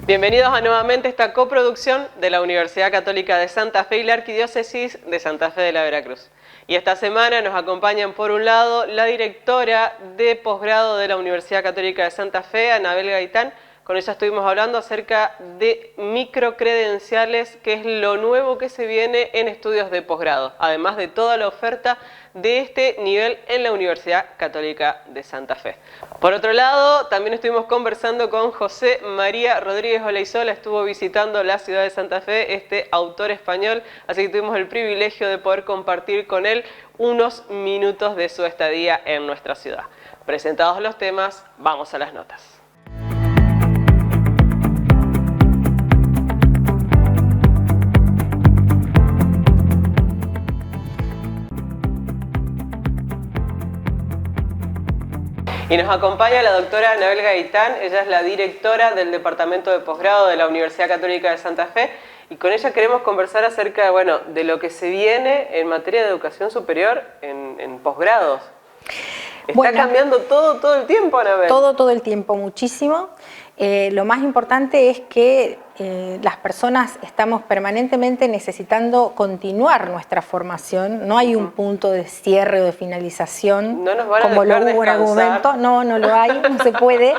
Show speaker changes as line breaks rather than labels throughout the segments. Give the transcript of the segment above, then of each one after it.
Bienvenidos a nuevamente esta coproducción de la Universidad Católica de Santa Fe y la Arquidiócesis de Santa Fe de la Veracruz. Y esta semana nos acompañan por un lado la directora de posgrado de la Universidad Católica de Santa Fe, Anabel Gaitán. Con ella estuvimos hablando acerca de microcredenciales, que es lo nuevo que se viene en estudios de posgrado, además de toda la oferta de este nivel en la Universidad Católica de Santa Fe. Por otro lado, también estuvimos conversando con José María Rodríguez Olaizola, estuvo visitando la ciudad de Santa Fe, este autor español, así que tuvimos el privilegio de poder compartir con él unos minutos de su estadía en nuestra ciudad. Presentados los temas, vamos a las notas. Y nos acompaña la doctora Anabel Gaitán, ella es la directora del Departamento de Posgrado de la Universidad Católica de Santa Fe, y con ella queremos conversar acerca de lo que se viene en materia de educación superior en posgrados. Está cambiando todo el tiempo, Anabel.
Todo el tiempo, muchísimo. Lo más importante es que las personas estamos permanentemente necesitando continuar nuestra formación. No hay un punto de cierre o de finalización.
No nos van a
como
dejar
lo hubo en algún momento. No lo hay, no se puede.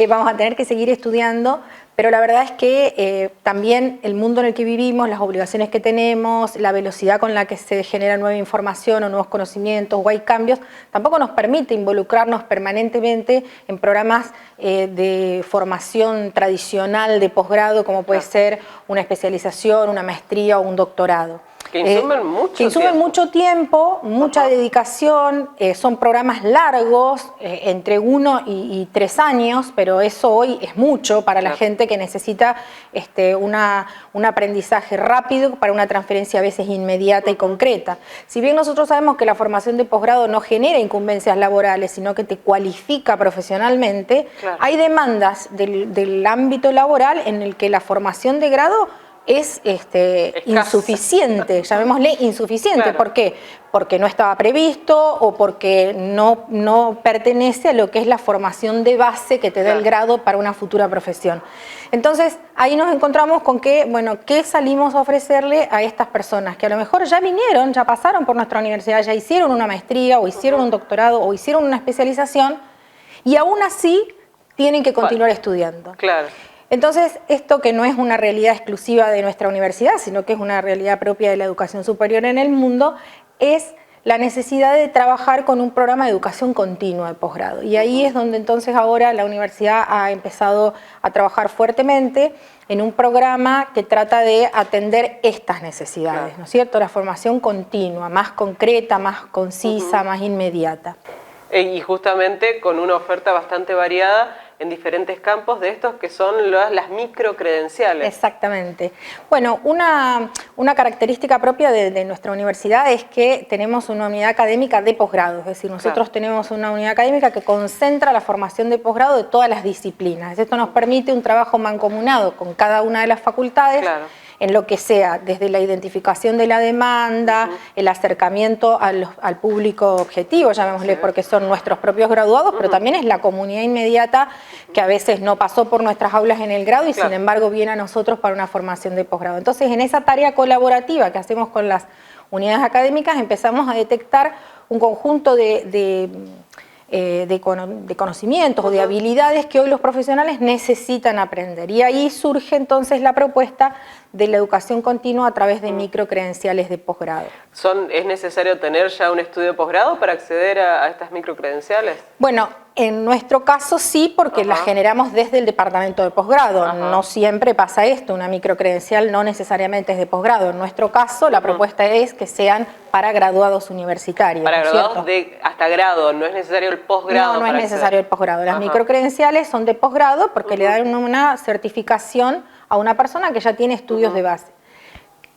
Vamos a tener que seguir estudiando. Pero la verdad es que también el mundo en el que vivimos, las obligaciones que tenemos, la velocidad con la que se genera nueva información o nuevos conocimientos o hay cambios, tampoco nos permite involucrarnos permanentemente en programas de formación tradicional de posgrado, como puede ser una especialización, una maestría o un doctorado.
Que insumen
mucho tiempo, mucha dedicación, son programas largos, entre 1 y 3 años, pero eso hoy es mucho para la gente que necesita un aprendizaje rápido para una transferencia a veces inmediata y concreta. Si bien nosotros sabemos que la formación de posgrado no genera incumbencias laborales, sino que te cualifica profesionalmente, hay demandas del ámbito laboral en el que la formación de grado es insuficiente, llamémosle insuficiente. ¿Por qué? Porque no estaba previsto o porque no pertenece a lo que es la formación de base que te da el grado para una futura profesión. Entonces, ahí nos encontramos con que, ¿qué salimos a ofrecerle a estas personas? Que a lo mejor ya vinieron, ya pasaron por nuestra universidad, ya hicieron una maestría o hicieron un doctorado o hicieron una especialización y aún así tienen que continuar estudiando.
Claro.
Entonces, esto que no es una realidad exclusiva de nuestra universidad, sino que es una realidad propia de la educación superior en el mundo, es la necesidad de trabajar con un programa de educación continua de posgrado. Y ahí es donde entonces ahora la universidad ha empezado a trabajar fuertemente en un programa que trata de atender estas necesidades, ¿no es cierto? La formación continua, más concreta, más concisa, más inmediata.
Y justamente con una oferta bastante variada en diferentes campos de estos que son las microcredenciales.
Exactamente. Bueno, una característica propia de nuestra universidad es que tenemos una unidad académica de posgrado, es decir, nosotros tenemos una unidad académica que concentra la formación de posgrado de todas las disciplinas. Esto nos permite un trabajo mancomunado con cada una de las facultades, en lo que sea, desde la identificación de la demanda, el acercamiento al público objetivo, llamémosle, porque son nuestros propios graduados, pero también es la comunidad inmediata que a veces no pasó por nuestras aulas en el grado y sin embargo viene a nosotros para una formación de posgrado. Entonces, en esa tarea colaborativa que hacemos con las unidades académicas, empezamos a detectar un conjunto de conocimientos o de habilidades que hoy los profesionales necesitan aprender. Y ahí surge entonces la propuesta de la educación continua a través de microcredenciales de posgrado.
¿Es necesario tener ya un estudio de posgrado para acceder a estas microcredenciales?
Bueno, en nuestro caso sí, porque las generamos desde el departamento de posgrado. No siempre pasa esto, una microcredencial no necesariamente es de posgrado. En nuestro caso la propuesta es que sean para graduados universitarios.
Para graduados hasta grado, no es necesario el posgrado.
No es necesario el posgrado. Las microcredenciales son de posgrado porque le dan una certificación a una persona que ya tiene estudios de base.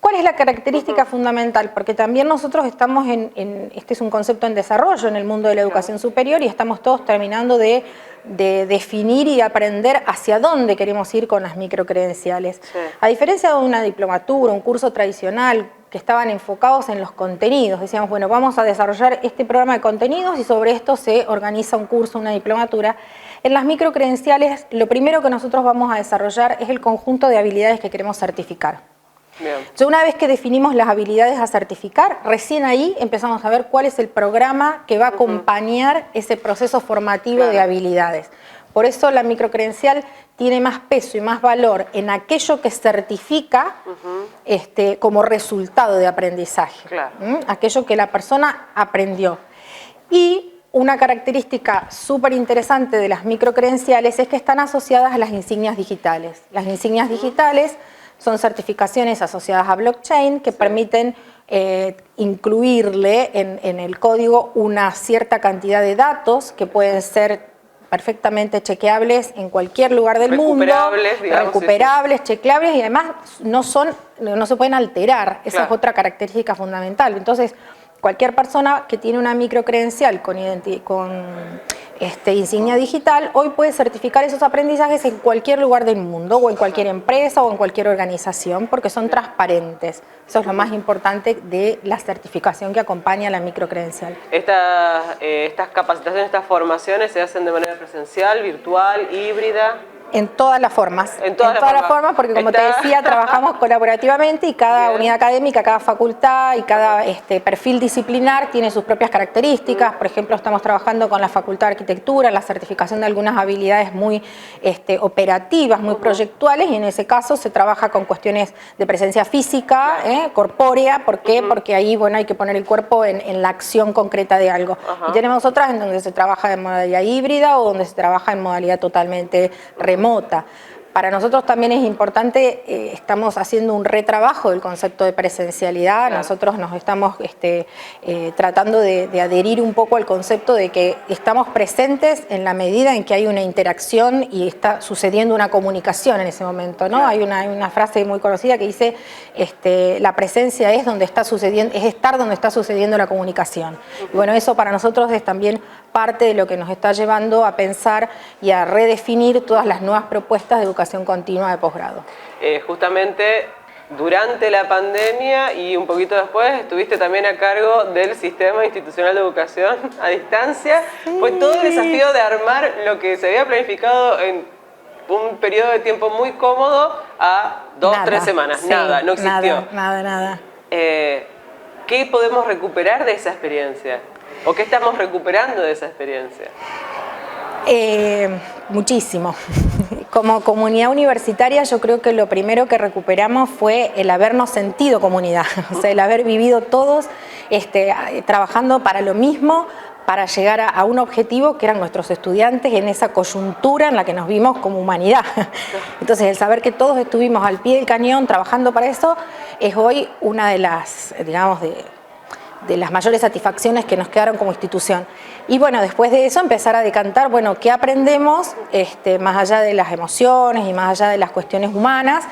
¿Cuál es la característica fundamental? Porque también nosotros estamos este es un concepto en desarrollo en el mundo de la educación superior y estamos todos terminando de definir y aprender hacia dónde queremos ir con las microcredenciales. A diferencia de una diplomatura, un curso tradicional, que estaban enfocados en los contenidos. Decíamos, bueno, vamos a desarrollar este programa de contenidos y sobre esto se organiza un curso, una diplomatura. En las microcredenciales, lo primero que nosotros vamos a desarrollar es el conjunto de habilidades que queremos certificar.
Bien.
Entonces, una vez que definimos las habilidades a certificar, recién ahí empezamos a ver cuál es el programa que va a acompañar ese proceso formativo de habilidades. Por eso la microcredencial tiene más peso y más valor en aquello que certifica como resultado de aprendizaje.
Claro.
Aquello que la persona aprendió. Y una característica súper interesante de las microcredenciales es que están asociadas a las insignias digitales. Las insignias digitales son certificaciones asociadas a blockchain que permiten incluirle en el código una cierta cantidad de datos que pueden ser perfectamente chequeables en cualquier lugar del mundo, recuperables, chequeables, y además no se pueden alterar. Esa es otra característica fundamental. Entonces, cualquier persona que tiene una microcredencial con insignia digital, hoy puede certificar esos aprendizajes en cualquier lugar del mundo, o en cualquier empresa, o en cualquier organización, porque son transparentes. Eso es lo más importante de la certificación que acompaña a la microcredencial.
Estas capacitaciones, estas formaciones, ¿se hacen de manera presencial, virtual, híbrida?
En todas las formas. En todas las formas, porque como te decía, trabajamos colaborativamente y cada unidad académica, cada facultad y cada perfil disciplinar tiene sus propias características. Por ejemplo, estamos trabajando con la Facultad de Arquitectura, la certificación de algunas habilidades muy operativas, muy proyectuales, y en ese caso se trabaja con cuestiones de presencia física, corpórea. ¿Por qué? Porque ahí hay que poner el cuerpo en la acción concreta de algo. Y tenemos otras en donde se trabaja en modalidad híbrida o donde se trabaja en modalidad totalmente remota. Para nosotros también es importante, estamos haciendo un retrabajo del concepto de presencialidad. Nosotros nos estamos tratando de adherir un poco al concepto de que estamos presentes en la medida en que hay una interacción y está sucediendo una comunicación en ese momento, ¿no? Hay una frase muy conocida que dice, la presencia es donde está sucediendo, es estar donde está sucediendo la comunicación. Y bueno, eso para nosotros es también parte de lo que nos está llevando a pensar y a redefinir todas las nuevas propuestas de educación continua de posgrado.
Justamente durante la pandemia y un poquito después estuviste también a cargo del Sistema Institucional de Educación a Distancia. Fue todo el desafío de armar lo que se había planificado en un periodo de tiempo muy cómodo a 2-3 semanas. Nada, no existió.
Nada.
¿Qué podemos recuperar de esa experiencia? ¿O qué estamos recuperando de esa experiencia?
Muchísimo. Como comunidad universitaria, yo creo que lo primero que recuperamos fue el habernos sentido comunidad, o sea, el haber vivido todos trabajando para lo mismo, para llegar a un objetivo que eran nuestros estudiantes en esa coyuntura en la que nos vimos como humanidad. Entonces, el saber que todos estuvimos al pie del cañón trabajando para eso es hoy una de las, digamos, de las mayores satisfacciones que nos quedaron como institución. Y bueno, después de eso empezar a decantar, bueno, ¿qué aprendemos más allá de las emociones y más allá de las cuestiones humanas?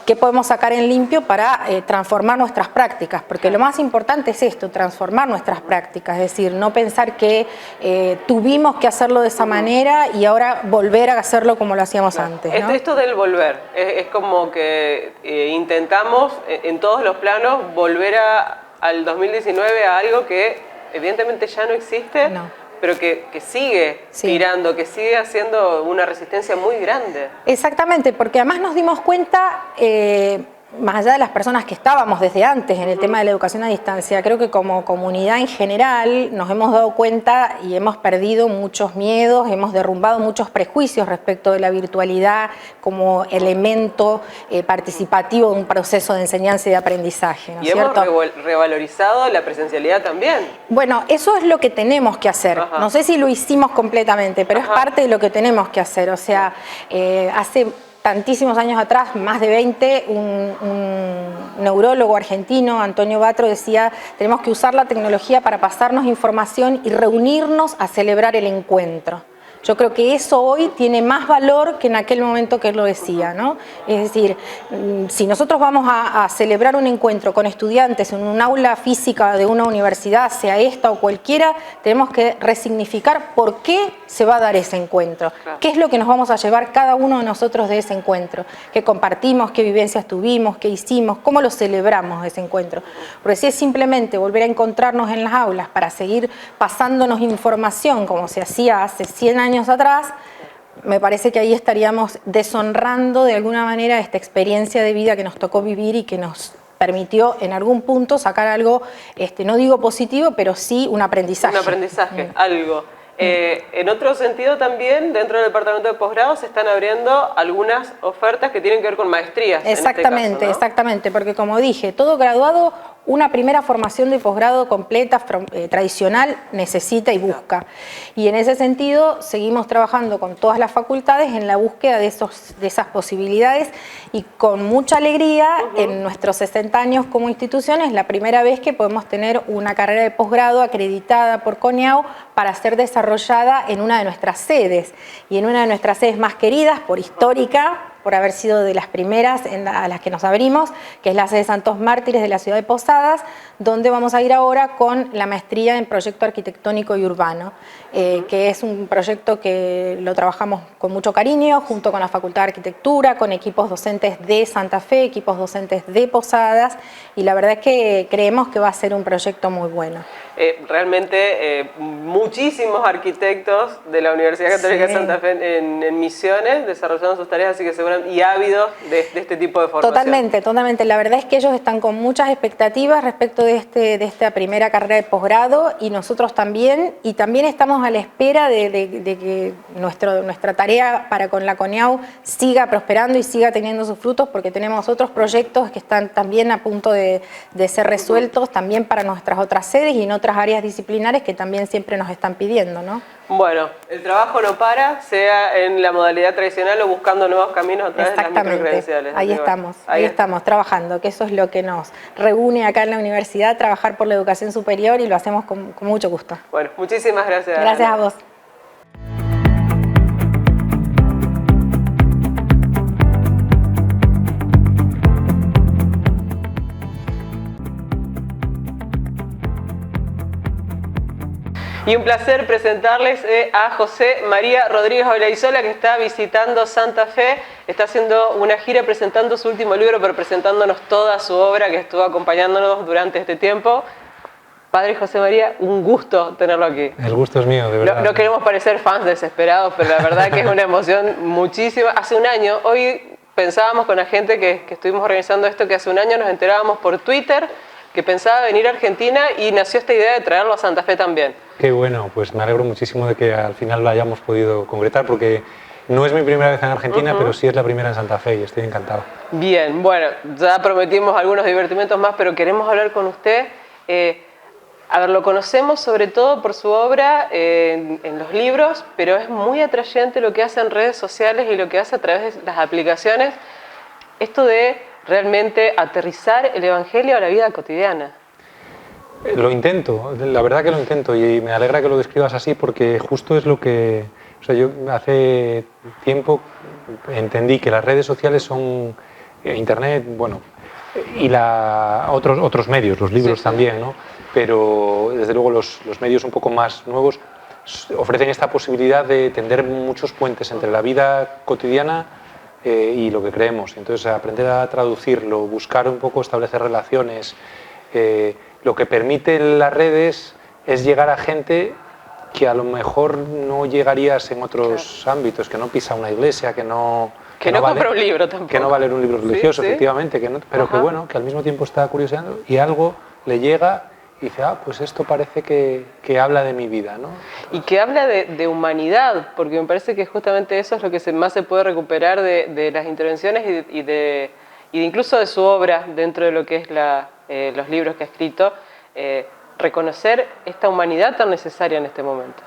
¿Qué podemos sacar en limpio para transformar nuestras prácticas? Porque lo más importante es esto, transformar nuestras prácticas, es decir, no pensar que tuvimos que hacerlo de esa manera y ahora volver a hacerlo como lo hacíamos antes, ¿no?
Esto del volver, es como que intentamos en todos los planos volver al 2019 a algo que evidentemente ya no existe, pero que sigue tirando, que sigue haciendo una resistencia muy grande.
Exactamente, porque además nos dimos cuenta, más allá de las personas que estábamos desde antes en el tema de la educación a distancia, creo que como comunidad en general nos hemos dado cuenta y hemos perdido muchos miedos, hemos derrumbado muchos prejuicios respecto de la virtualidad como elemento participativo de un proceso de enseñanza y de aprendizaje, ¿no es cierto?
Hemos revalorizado la presencialidad también.
Bueno, eso es lo que tenemos que hacer. No sé si lo hicimos completamente, pero es parte de lo que tenemos que hacer. O sea, hace tantísimos años atrás, más de 20, un neurólogo argentino, Antonio Batro, decía: tenemos que usar la tecnología para pasarnos información y reunirnos a celebrar el encuentro. Yo creo que eso hoy tiene más valor que en aquel momento que él lo decía, ¿no? Es decir, si nosotros vamos a celebrar un encuentro con estudiantes en un aula física de una universidad, sea esta o cualquiera, tenemos que resignificar por qué se va a dar ese encuentro. Claro. ¿Qué es lo que nos vamos a llevar cada uno de nosotros de ese encuentro? ¿Qué compartimos? ¿Qué vivencias tuvimos? ¿Qué hicimos? ¿Cómo lo celebramos ese encuentro? Porque si es simplemente volver a encontrarnos en las aulas para seguir pasándonos información como se hacía hace 100 años atrás, me parece que ahí estaríamos deshonrando de alguna manera esta experiencia de vida que nos tocó vivir y que nos permitió en algún punto sacar algo, no digo positivo, pero sí un aprendizaje.
Un aprendizaje, algo. En otro sentido también, dentro del departamento de posgrado se están abriendo algunas ofertas que tienen que ver con maestrías.
Exactamente,
en este caso, ¿no?
Exactamente, porque como dije, todo graduado, una primera formación de posgrado completa, tradicional, necesita y busca. Y en ese sentido seguimos trabajando con todas las facultades en la búsqueda de esas posibilidades y con mucha alegría en nuestros 60 años como institución es la primera vez que podemos tener una carrera de posgrado acreditada por CONEAU para ser desarrollada en una de nuestras sedes y en una de nuestras sedes más queridas por histórica, por haber sido de las primeras a las que nos abrimos, que es la sede Santos Mártires de la ciudad de Posadas, donde vamos a ir ahora con la maestría en proyecto arquitectónico y urbano, que es un proyecto que lo trabajamos con mucho cariño, junto con la Facultad de Arquitectura, con equipos docentes de Santa Fe, equipos docentes de Posadas, y la verdad es que creemos que va a ser un proyecto muy bueno.
Realmente muchísimos arquitectos de la Universidad Católica de Santa Fe en Misiones desarrollando sus tareas, así que seguramente y ávidos de este tipo de formación.
Totalmente, totalmente. La verdad es que ellos están con muchas expectativas respecto de esta primera carrera de posgrado y nosotros también, y también estamos a la espera de que nuestra tarea para con la CONEAU siga prosperando y siga teniendo sus frutos, porque tenemos otros proyectos que están también a punto de ser resueltos también para nuestras otras sedes y en otras áreas disciplinares que también siempre nos están pidiendo, ¿no?
Bueno, el trabajo no para, sea en la modalidad tradicional o buscando nuevos caminos a través de las microcredenciales.
Ahí estamos trabajando, que eso es lo que nos reúne acá en la universidad, trabajar por la educación superior, y lo hacemos con mucho gusto.
Bueno, muchísimas gracias.
Gracias a vos.
Y un placer presentarles a José María Rodríguez Olaizola, que está visitando Santa Fe, está haciendo una gira presentando su último libro, pero presentándonos toda su obra, que estuvo acompañándonos durante este tiempo. Padre José María, un gusto tenerlo aquí.
El gusto es mío, de verdad.
No queremos parecer fans desesperados, pero la verdad que es una emoción muchísima. Hace un año, hoy pensábamos con la gente que estuvimos organizando esto, que hace un año nos enterábamos por Twitter que pensaba venir a Argentina y nació esta idea de traerlo a Santa Fe también.
Qué bueno, pues me alegro muchísimo de que al final lo hayamos podido concretar, porque no es mi primera vez en Argentina, pero sí es la primera en Santa Fe y estoy encantado.
Bien, bueno, ya prometimos algunos divertimentos más, pero queremos hablar con usted. A ver, lo conocemos sobre todo por su obra en los libros, pero es muy atrayente lo que hace en redes sociales y lo que hace a través de las aplicaciones. Esto de realmente aterrizar el Evangelio a la vida cotidiana.
Lo intento, la verdad que lo intento, y me alegra que lo describas así, porque justo es lo que... O sea, yo hace tiempo entendí que las redes sociales son Internet, bueno, y otros medios, los libros también, ¿no? Pero desde luego los medios un poco más nuevos ofrecen esta posibilidad de tender muchos puentes entre la vida cotidiana y lo que creemos. Entonces, aprender a traducirlo, buscar un poco, establecer relaciones. Lo que permiten las redes es llegar a gente que a lo mejor no llegarías en otros ámbitos, que no pisa una iglesia, que no
compra un libro tampoco.
Que no va a leer un libro religioso, efectivamente, pero que bueno, que al mismo tiempo está curioseando y algo le llega y dice, pues esto parece que habla de mi vida, ¿no?
Y que habla de humanidad, porque me parece que justamente eso es lo que más se puede recuperar de las intervenciones y de incluso de su obra dentro de lo que es los libros que ha escrito, reconocer esta humanidad tan necesaria en este momento.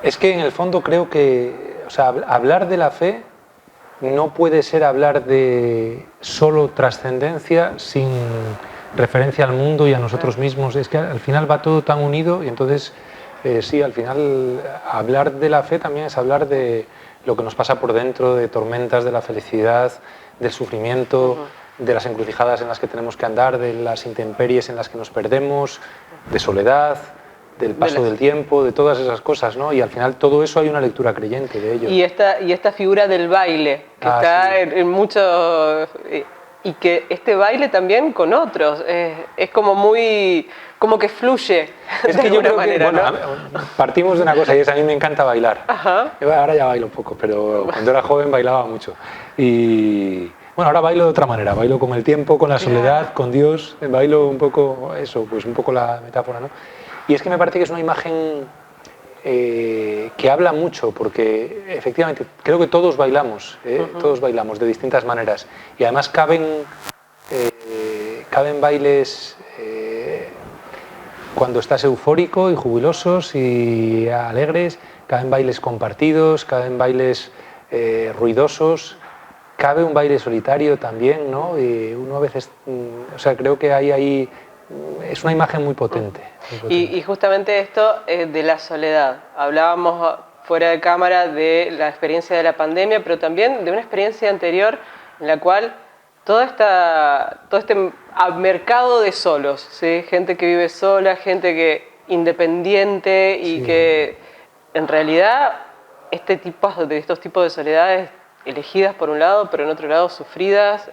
Es que en el fondo creo que, o sea, hablar de la fe no puede ser hablar de solo trascendencia sin referencia al mundo y a nosotros mismos. Es que al final va todo tan unido y entonces sí, al final hablar de la fe también es hablar de lo que nos pasa por dentro, de tormentas, de la felicidad, del sufrimiento, de las encrucijadas en las que tenemos que andar, de las intemperies en las que nos perdemos, de soledad, del paso del tiempo, de todas esas cosas, ¿no? Y al final todo eso hay una lectura creyente de ello.
Y esta figura del baile, que está en muchos... y que este baile también con otros, es como muy, como que fluye
Es
de
que yo
alguna
creo que,
manera,
bueno,
¿no?
partimos de una cosa y es a mí me encanta bailar.
Ajá.
Ahora ya bailo un poco, pero cuando era joven bailaba mucho. Y bueno, ahora bailo de otra manera, bailo con el tiempo, con la soledad, con Dios, bailo un poco eso, pues un poco la metáfora, ¿no? Y es que me parece que es una imagen que habla mucho, porque efectivamente creo que todos bailamos de distintas maneras y además caben bailes cuando estás eufórico y jubilosos y alegres, caben bailes compartidos, caben bailes ruidosos, cabe un baile solitario también, ¿no? Y uno a veces, o sea, creo que ahí es una imagen muy potente. Muy potente.
Y justamente esto de la soledad. Hablábamos fuera de cámara de la experiencia de la pandemia, pero también de una experiencia anterior en la cual todo este mercado de solos, ¿sí? Gente que vive sola, gente que independiente y que en realidad estos tipos de soledades elegidas por un lado, pero en otro lado sufridas,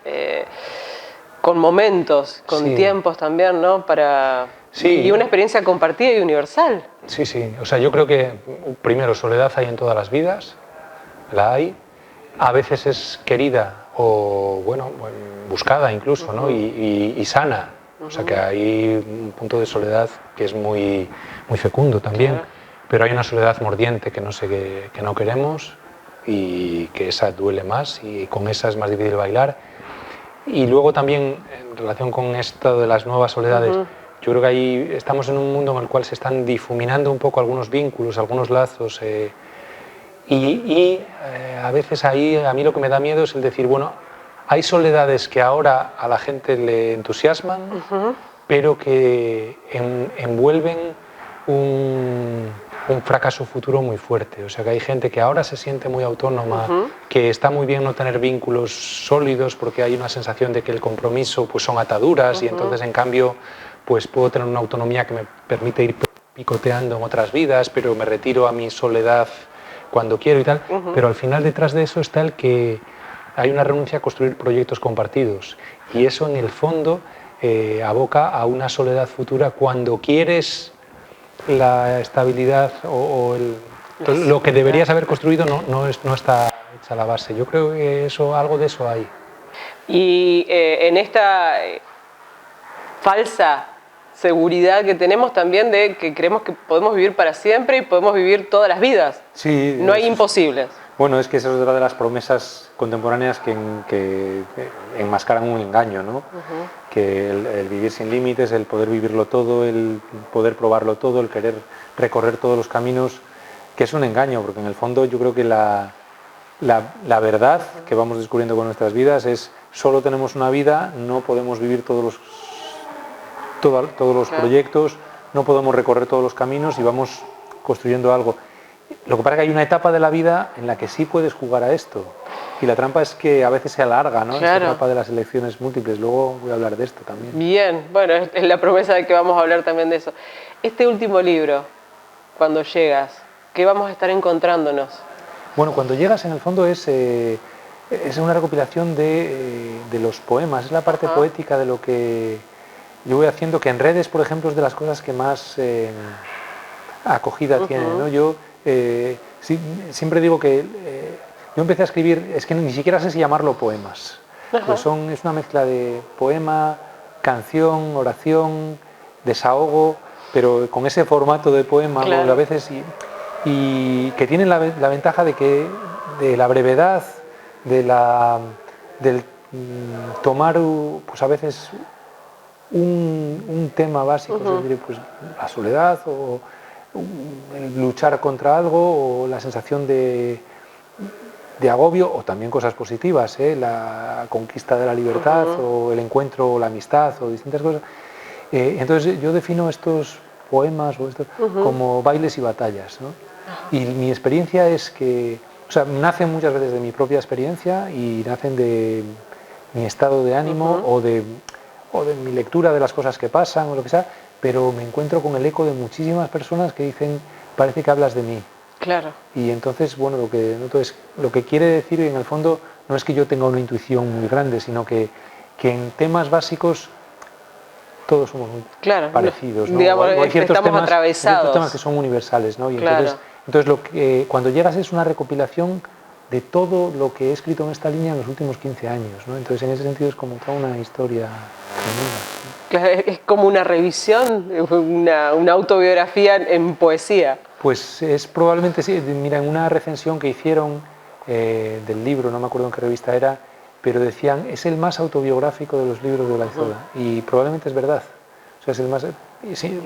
con momentos, con tiempos también, ¿no? Y una experiencia compartida y universal.
Sí, sí. O sea, yo creo que primero soledad hay en todas las vidas, la hay. A veces es querida o, bueno, buscada incluso, ¿no? Y sana. O sea, que hay un punto de soledad que es muy, muy fecundo también.
Claro.
Pero hay una soledad mordiente que no queremos y que esa duele más y con esa es más difícil bailar. Y luego también, en relación con esto de las nuevas soledades, yo creo que ahí estamos en un mundo en el cual se están difuminando un poco algunos vínculos, algunos lazos, a veces ahí a mí lo que me da miedo es el decir, bueno, hay soledades que ahora a la gente le entusiasman, pero que envuelven un fracaso futuro muy fuerte. O sea, que hay gente que ahora se siente muy autónoma, que está muy bien no tener vínculos sólidos porque hay una sensación de que el compromiso pues son ataduras y entonces en cambio pues puedo tener una autonomía que me permite ir picoteando en otras vidas, pero me retiro a mi soledad cuando quiero y tal. Pero al final detrás de eso está el que hay una renuncia a construir proyectos compartidos y eso en el fondo aboca a una soledad futura cuando quieres la estabilidad lo que deberías haber construido no está hecha la base. Yo creo que algo de eso hay.
Y en esta falsa seguridad que tenemos también de que creemos que podemos vivir para siempre y podemos vivir todas las vidas.
Sí,
no hay imposibles.
Bueno, es que esa es otra de las promesas contemporáneas que enmascaran un engaño, ¿no? Que el vivir sin límites, el poder vivirlo todo, el poder probarlo todo, el querer recorrer todos los caminos, que es un engaño, porque en el fondo yo creo que la verdad que vamos descubriendo con nuestras vidas es solo tenemos una vida, no podemos vivir todos los proyectos, no podemos recorrer todos los caminos y vamos construyendo algo. Lo que pasa es que hay una etapa de la vida en la que sí puedes jugar a esto. Y la trampa es que a veces se alarga, ¿no? Esta etapa de las elecciones múltiples. Luego voy a hablar de esto también.
Bien, bueno, es la promesa de que vamos a hablar también de eso. Este último libro, cuando llegas, ¿qué vamos a estar encontrándonos?
Bueno, cuando llegas en el fondo es una recopilación de los poemas. Es la parte poética de lo que yo voy haciendo, que en redes, por ejemplo, es de las cosas que más acogida tiene, ¿no? Yo siempre digo que yo empecé a escribir, es que ni siquiera sé si llamarlo poemas, pues es una mezcla de poema, canción, oración, desahogo, pero con ese formato de poema a veces y que tienen la ventaja de la brevedad, del tomar pues a veces un tema básico, pues la soledad o el luchar contra algo o la sensación de agobio o también cosas positivas, la conquista de la libertad o el encuentro o la amistad o distintas cosas. Entonces yo defino estos poemas como bailes y batallas, ¿no? Y mi experiencia es que, o sea, nacen muchas veces de mi propia experiencia y nacen de mi estado de ánimo o de mi lectura de las cosas que pasan o lo que sea, pero me encuentro con el eco de muchísimas personas que dicen, parece que hablas de mí.
Claro.
Y entonces, bueno, lo que quiere decir en el fondo no es que yo tenga una intuición muy grande, sino que
que en temas básicos todos somos muy parecidos, ¿no?
Digamos,
hay ciertos
estamos
temas,
atravesados.
ciertos temas que son universales, ¿no? Y
Claro.
entonces lo que, cuando llegas es una recopilación de todo lo que he escrito en esta línea en los últimos 15 años, ¿no? Entonces en ese sentido es como toda una historia tremenda, ¿sí?
Claro, es como una revisión, una autobiografía en poesía.
Pues es probablemente, sí. Mira, en una recensión que hicieron del libro, no me acuerdo en qué revista era, pero decían, es el más autobiográfico de los libros de Olaizola. Y probablemente es verdad. O sea, es el más... Sí,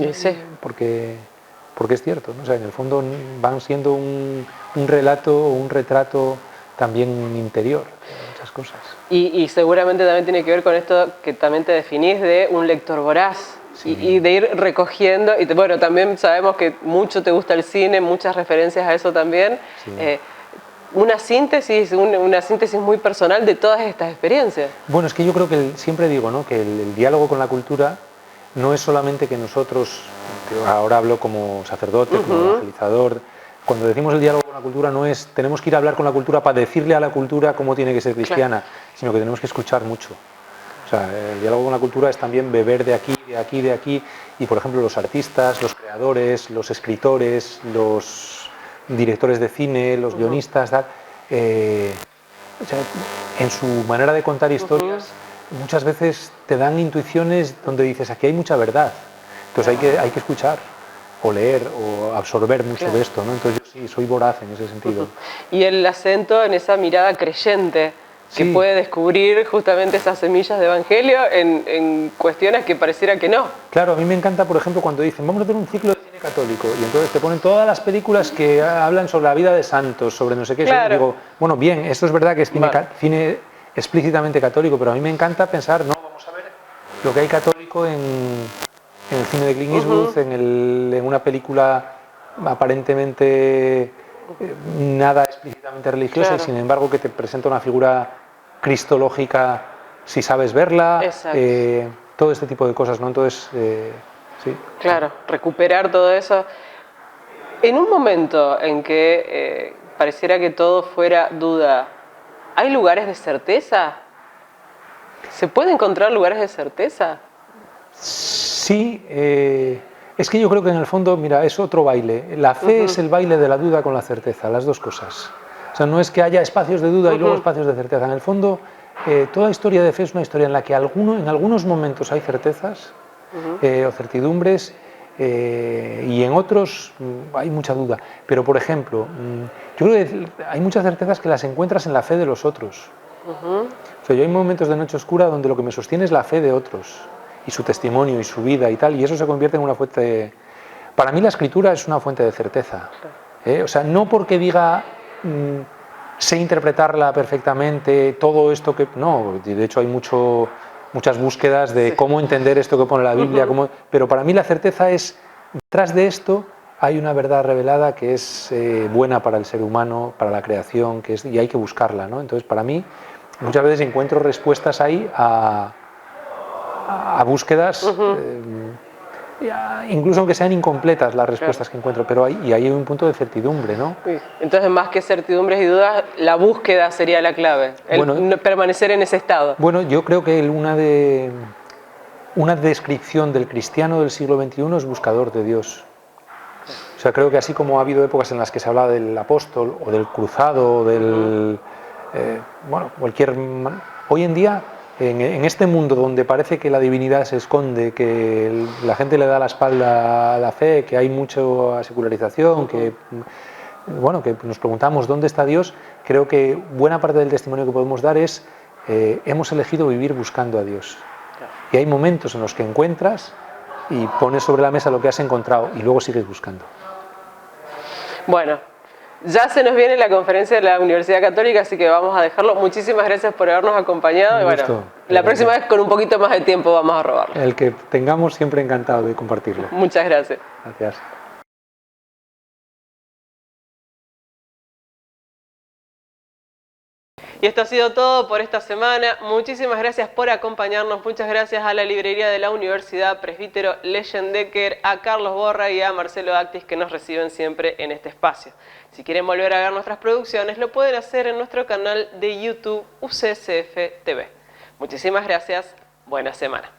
porque es cierto, ¿no? O sea, en el fondo van siendo un relato o un retrato también interior de muchas cosas.
Y seguramente también tiene que ver con esto que también te definís de un lector voraz. Sí. Y de ir recogiendo, y bueno, también sabemos que mucho te gusta el cine, muchas referencias a eso también. Sí. Una síntesis muy personal de todas estas experiencias.
Bueno, es que yo creo que siempre digo, ¿no?, que el diálogo con la cultura no es solamente que nosotros, ahora hablo como sacerdote, como evangelizador, cuando decimos el diálogo con la cultura no es tenemos que ir a hablar con la cultura para decirle a la cultura cómo tiene que ser cristiana, sino que tenemos que escuchar mucho. O sea, el diálogo con la cultura es también beber de aquí, de aquí, de aquí, y por ejemplo los artistas, los creadores, los escritores, los directores de cine, los guionistas, tal, o sea, en su manera de contar historias, muchas veces te dan intuiciones donde dices, aquí hay mucha verdad, entonces hay que escuchar, o leer, o absorber mucho de esto, ¿no? Entonces yo sí, soy voraz en ese sentido.
Y el acento en esa mirada creyente, que puede descubrir justamente esas semillas de evangelio en cuestiones que pareciera que no.
Claro, a mí me encanta, por ejemplo, cuando dicen, vamos a hacer un ciclo de cine católico, y entonces te ponen todas las películas que hablan sobre la vida de santos, sobre no sé qué, y digo, bueno, bien, esto es verdad que es cine explícitamente católico, pero a mí me encanta pensar, no, vamos a ver lo que hay católico en el cine de Clint Eastwood, en una película aparentemente nada explícitamente religiosa, y sin embargo que te presenta una figura cristológica si sabes verla, todo este tipo de cosas, ¿no? Entonces, sí.
Claro, recuperar todo eso. En un momento en que pareciera que todo fuera duda, ¿hay lugares de certeza? ¿Se puede encontrar lugares de certeza?
Sí, es que yo creo que en el fondo, mira, es otro baile. La fe es el baile de la duda con la certeza, las dos cosas. O sea, no es que haya espacios de duda y luego espacios de certeza. En el fondo, toda historia de fe es una historia en la que en algunos momentos hay certezas o certidumbres y en otros hay mucha duda. Pero, por ejemplo, yo creo que hay muchas certezas que las encuentras en la fe de los otros. O sea, yo hay momentos de noche oscura donde lo que me sostiene es la fe de otros, y su testimonio y su vida y tal, y eso se convierte en una fuente... Para mí la escritura es una fuente de certeza. O sea, no porque diga sé interpretarla perfectamente, todo esto que... No, de hecho hay muchas búsquedas de cómo entender esto que pone la Biblia, pero para mí la certeza es, detrás de esto hay una verdad revelada que es buena para el ser humano, para la creación, y hay que buscarla, ¿no? Entonces, para mí, muchas veces encuentro respuestas ahí a búsquedas, incluso aunque sean incompletas las respuestas que encuentro, pero hay un punto de certidumbre, ¿no?
Entonces, más que certidumbres y dudas, la búsqueda sería la clave, permanecer en ese estado.
Bueno, yo creo que una descripción del cristiano del siglo XXI es buscador de Dios. O sea, creo que así como ha habido épocas en las que se hablaba del apóstol o del cruzado, o del... Hoy en día, en este mundo donde parece que la divinidad se esconde, que la gente le da la espalda a la fe, que hay mucha secularización, que nos preguntamos dónde está Dios, creo que buena parte del testimonio que podemos dar es hemos elegido vivir buscando a Dios. Y hay momentos en los que encuentras y pones sobre la mesa lo que has encontrado y luego sigues buscando.
Bueno, ya se nos viene la conferencia de la Universidad Católica, así que vamos a dejarlo. Muchísimas gracias por habernos acompañado. Y bueno, la próxima vez con un poquito más de tiempo vamos a robarlo.
El que tengamos, siempre encantado de compartirlo.
Muchas gracias.
Gracias.
Y esto ha sido todo por esta semana. Muchísimas gracias por acompañarnos. Muchas gracias a la librería de la Universidad Presbítero Leyendecker, a Carlos Borra y a Marcelo Actis, que nos reciben siempre en este espacio. Si quieren volver a ver nuestras producciones, lo pueden hacer en nuestro canal de YouTube UCSF TV. Muchísimas gracias, buena semana.